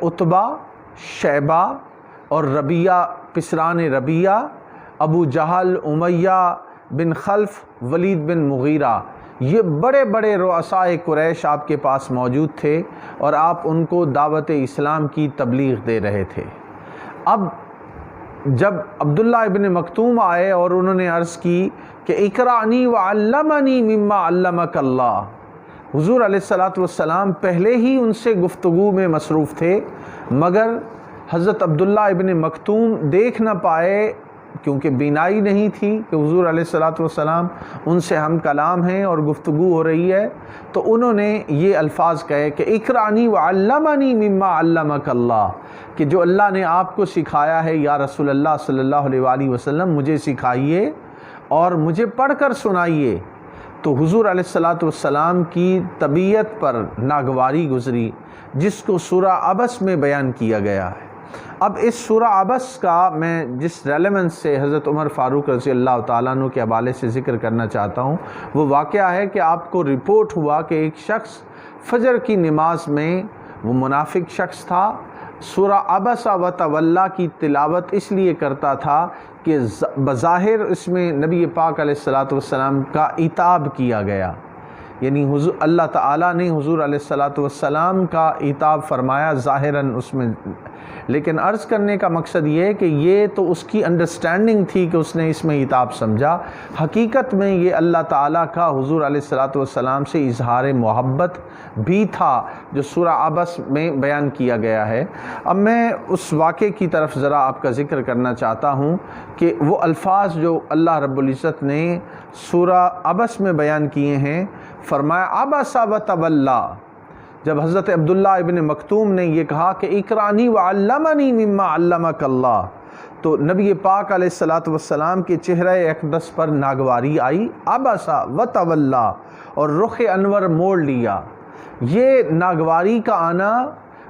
عتبہ، شیبہ اور ربیہ پسران ربیہ، ابو جہل، امیہ بن خلف، ولید بن مغیرہ، یہ بڑے بڑے رؤسائے قریش آپ کے پاس موجود تھے اور آپ ان کو دعوت اسلام کی تبلیغ دے رہے تھے۔ اب جب عبداللہ ابن مکتوم آئے اور انہوں نے عرض کی کہ اقرأنی وعلمنی مما علمک اللہ، حضور علیہ السلام پہلے ہی ان سے گفتگو میں مصروف تھے، مگر حضرت عبداللہ ابن مکتوم دیکھ نہ پائے کیونکہ بینائی نہیں تھی کہ حضور علیہ السلام ان سے ہم کلام ہیں اور گفتگو ہو رہی ہے، تو انہوں نے یہ الفاظ کہے کہ اقرأنی وعلمنی مما علمک اللہ، کہ جو اللہ نے آپ کو سکھایا ہے یا رسول اللہ صلی اللہ علیہ وآلہ وسلم مجھے سکھائیے اور مجھے پڑھ کر سنائیے۔ تو حضور علیہ السلام کی طبیعت پر ناگواری گزری، جس کو سورہ عبس میں بیان کیا گیا ہے۔ اب اس سورہ عبس کا میں جس ریلیونس سے حضرت عمر فاروق رضی اللہ تعالیٰ عنہ کے حوالے سے ذکر کرنا چاہتا ہوں، وہ واقعہ ہے کہ آپ کو رپورٹ ہوا کہ ایک شخص فجر کی نماز میں، وہ منافق شخص تھا، سورہ عبس و تولی کی تلاوت اس لیے کرتا تھا کہ بظاہر اس میں نبی پاک علیہ السلام کا عتاب کیا گیا، یعنی اللہ تعالیٰ نے حضور علیہ السلام کا عتاب فرمایا ظاہراً اس میں، لیکن عرض کرنے کا مقصد یہ ہے کہ یہ تو اس کی انڈرسٹینڈنگ تھی کہ اس نے اس میں عتاب سمجھا، حقیقت میں یہ اللہ تعالیٰ کا حضور علیہ السلام سے اظہار محبت بھی تھا جو سورہ عبس میں بیان کیا گیا ہے۔ اب میں اس واقعے کی طرف ذرا آپ کا ذکر کرنا چاہتا ہوں کہ وہ الفاظ جو اللہ رب العزت نے سورہ عبس میں بیان کیے ہیں، فرمایا عبس و تولی، جب حضرت عبداللہ ابن مکتوم نے یہ کہا کہ اقرأنی وعلمنی مما علمک اللہ، تو نبی پاک علیہ السلام کے چہرہ اقدس پر ناگواری آئی، عبس و تولی، اور رخ انور موڑ لیا۔ یہ ناگواری کا آنا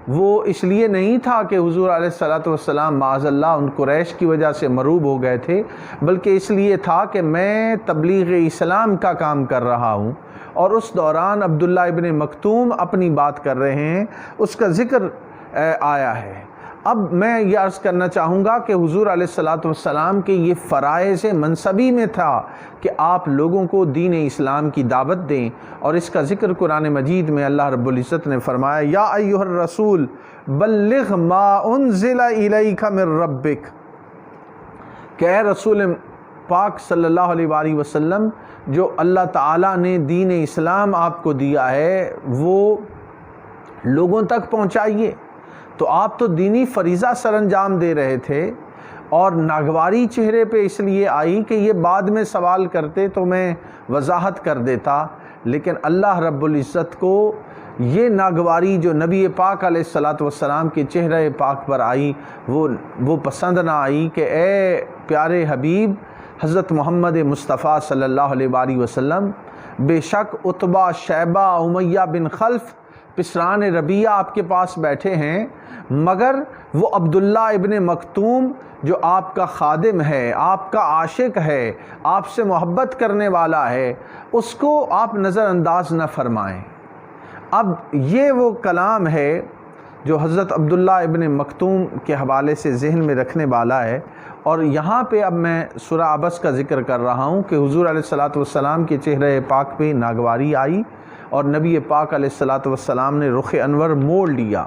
وہ اس لیے نہیں تھا کہ حضور علیہ السلام معاذ اللہ ان قریش کی وجہ سے مروب ہو گئے تھے، بلکہ اس لیے تھا کہ میں تبلیغ اسلام کا کام کر رہا ہوں، اور اس دوران عبداللہ ابن مکتوم اپنی بات کر رہے ہیں، اس کا ذکر آیا ہے۔ اب میں یہ عرض کرنا چاہوں گا کہ حضور علیہ السلام کے یہ فرائض منصبی میں تھا کہ آپ لوگوں کو دین اسلام کی دعوت دیں، اور اس کا ذکر قرآن مجید میں اللہ رب العزت نے فرمایا یا ایھا الرسول بلغ ما انزل الیک من ربک، کہ اے رسول پاک صلی اللہ علیہ وآلہ وسلم، جو اللہ تعالیٰ نے دین اسلام آپ کو دیا ہے وہ لوگوں تک پہنچائیے۔ تو آپ تو دینی فریضہ سر انجام دے رہے تھے، اور ناگواری چہرے پہ اس لیے آئی کہ یہ بعد میں سوال کرتے تو میں وضاحت کر دیتا، لیکن اللہ رب العزت کو یہ ناگواری جو نبی پاک علیہ السلام کے چہرہ پاک پر آئی وہ پسند نہ آئی کہ اے پیارے حبیب حضرت محمد مصطفیٰ صلی اللہ علیہ وآلہ وسلم، بے شک عتبہ، شیبہ، امیہ بن خلف، پسران ربیہ آپ کے پاس بیٹھے ہیں، مگر وہ عبداللہ ابن مکتوم جو آپ کا خادم ہے، آپ کا عاشق ہے، آپ سے محبت کرنے والا ہے، اس کو آپ نظر انداز نہ فرمائیں۔ اب یہ وہ کلام ہے جو حضرت عبداللہ ابن مکتوم کے حوالے سے ذہن میں رکھنے والا ہے، اور یہاں پہ اب میں سورہ عبس کا ذکر کر رہا ہوں کہ حضور علیہ السلام کے چہرہ پاک پہ ناگواری آئی اور نبی پاک علیہ السلام نے رخ انور موڑ لیا۔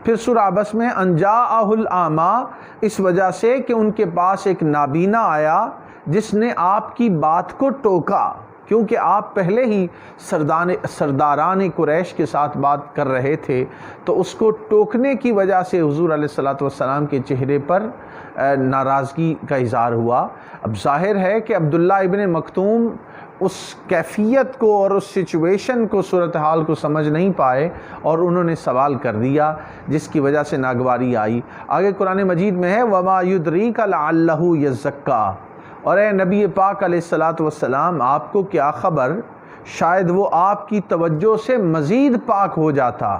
پھر سورہ عبس میں انجاءہ الاعمیٰ، اس وجہ سے کہ ان کے پاس ایک نابینا آیا جس نے آپ کی بات کو ٹوکا، کیونکہ آپ پہلے ہی سرداران قریش کے ساتھ بات کر رہے تھے، تو اس کو ٹوکنے کی وجہ سے حضور علیہ السلام کے چہرے پر ناراضگی کا اظہار ہوا۔ اب ظاہر ہے کہ عبداللہ ابن مکتوم اس کیفیت کو اور اس سچویشن کو، صورتحال کو سمجھ نہیں پائے، اور انہوں نے سوال کر دیا جس کی وجہ سے ناگواری آئی۔ آگے قرآن مجید میں ہے وَمَا يُدْرِيكَ لَعَلَّهُ يَزَّكَّىٰ، اور اے نبی پاک علیہ السلام آپ کو کیا خبر، شاید وہ آپ کی توجہ سے مزید پاک ہو جاتا،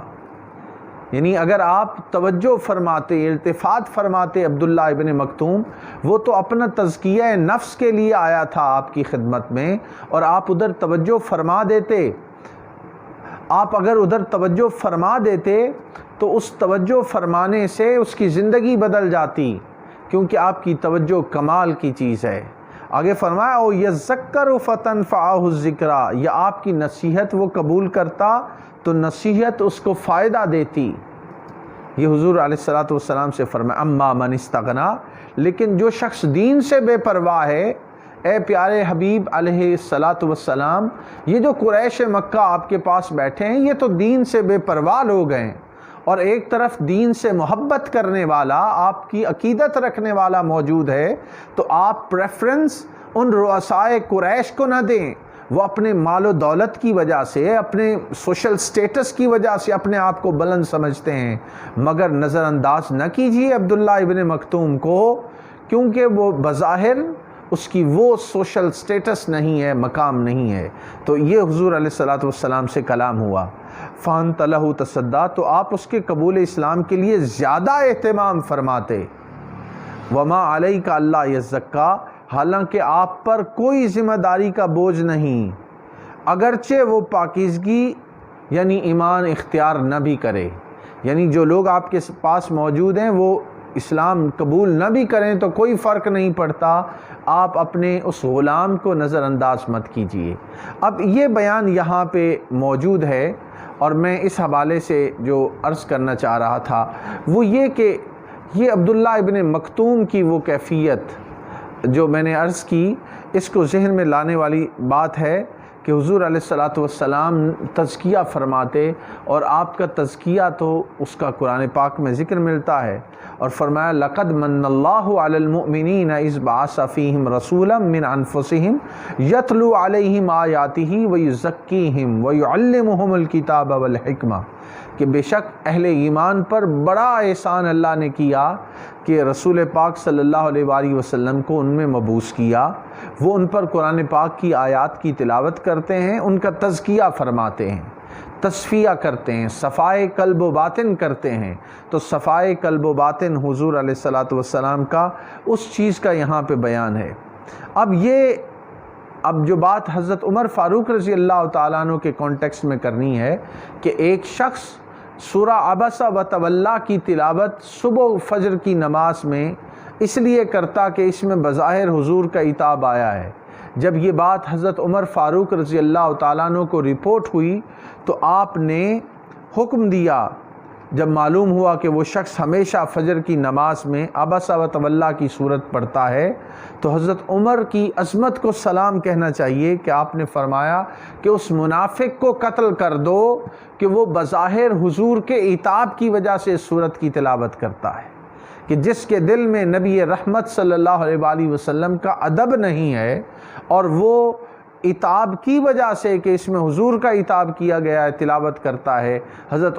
یعنی اگر آپ توجہ فرماتے، التفات فرماتے عبداللہ ابن مکتوم، وہ تو اپنا تزکیہ نفس کے لیے آیا تھا آپ کی خدمت میں، اور آپ ادھر توجہ فرما دیتے، آپ اگر ادھر توجہ فرما دیتے تو اس توجہ فرمانے سے اس کی زندگی بدل جاتی، کیونکہ آپ کی توجہ کمال کی چیز ہے۔ آگے فرمایا او یذکر فتنفعہ الذکریٰ، یا آپ کی نصیحت وہ قبول کرتا تو نصیحت اس کو فائدہ دیتی۔ یہ حضور علیہ السلام سے فرمایا اما من استغنا، لیکن جو شخص دین سے بے پرواہ ہے، اے پیارے حبیب علیہ السلام، یہ جو قریش مکہ آپ کے پاس بیٹھے ہیں یہ تو دین سے بے پرواہ لوگ ہیں، اور ایک طرف دین سے محبت کرنے والا، آپ کی عقیدت رکھنے والا موجود ہے، تو آپ پریفرنس ان رؤسائے قریش کو نہ دیں۔ وہ اپنے مال و دولت کی وجہ سے، اپنے سوشل سٹیٹس کی وجہ سے اپنے آپ کو بلند سمجھتے ہیں، مگر نظر انداز نہ کیجیے عبداللہ ابن مکتوم کو، کیونکہ وہ بظاہر اس کی وہ سوشل سٹیٹس نہیں ہے، مقام نہیں ہے۔ تو یہ حضور علیہ السلام سے کلام ہوا۔ فَأَنْتَ لَهُ تَصَدَّى، تو آپ اس کے قبول اسلام کے لیے زیادہ اہتمام فرماتے۔ وَمَا عَلَيْكَ أَلَّا يَزَّكَّى، حالانکہ آپ پر کوئی ذمہ داری کا بوجھ نہیں، اگرچہ وہ پاکیزگی یعنی ایمان اختیار نہ بھی کرے، یعنی جو لوگ آپ کے پاس موجود ہیں وہ اسلام قبول نہ بھی کریں تو کوئی فرق نہیں پڑتا، آپ اپنے اس غلام کو نظر انداز مت کیجیے۔ اب یہ بیان یہاں پہ موجود ہے، اور میں اس حوالے سے جو عرض کرنا چاہ رہا تھا وہ یہ کہ یہ عبداللہ ابن مکتوم کی وہ کیفیت جو میں نے عرض کی، اس کو ذہن میں لانے والی بات ہے کہ حضور علیہ السلام تزکیہ فرماتے، اور آپ کا تزکیہ تو اس کا قرآن پاک میں ذکر ملتا ہے، اور فرمایا لَقَدْ مَنَّ اللَّهُ عَلَى الْمُؤْمِنِينَ إِذْ بَعَثَ فِيهِمْ رَسُولًا مِّنْ أَنفُسِهِمْ يَتْلُو عَلَيْهِمْ آيَاتِهِ وَيُزَكِّيهِمْ وَيُعَلِّمُهُمُ الْكِتَابَ وَالْحِكْمَةَ، کہ بے شک اہل ایمان پر بڑا احسان اللہ نے کیا کہ رسول پاک صلی اللہ علیہ وآلہ وسلم کو ان میں مبعوث کیا، وہ ان پر قرآن پاک کی آیات کی تلاوت کرتے ہیں، ان کا تزکیہ فرماتے ہیں، تصفیہ کرتے ہیں، صفائے قلب و باطن کرتے ہیں۔ تو صفائے قلب و باطن حضور علیہ السلام کا اس چیز کا یہاں پہ بیان ہے۔ اب جو بات حضرت عمر فاروق رضی اللہ تعالیٰ عنہ کے کانٹیکسٹ میں کرنی ہے کہ ایک شخص سورہ عبس و تولی کی تلاوت صبح فجر کی نماز میں اس لیے کرتا کہ اس میں بظاہر حضور کا عتاب آیا ہے۔ جب یہ بات حضرت عمر فاروق رضی اللہ تعالیٰ عنہ کو رپورٹ ہوئی تو آپ نے حکم دیا، جب معلوم ہوا کہ وہ شخص ہمیشہ فجر کی نماز میں عبس و تولی کی صورت پڑھتا ہے، تو حضرت عمر کی عظمت کو سلام کہنا چاہیے کہ آپ نے فرمایا کہ اس منافق کو قتل کر دو کہ وہ بظاہر حضور کے عتاب کی وجہ سے اس صورت کی تلاوت کرتا ہے، کہ جس کے دل میں نبی رحمت صلی اللہ علیہ وآلہ وسلم کا ادب نہیں ہے، اور وہ عتاب کی وجہ سے کہ اس میں حضور کا عتاب کیا گیا ہے تلاوت کرتا ہے۔ حضرت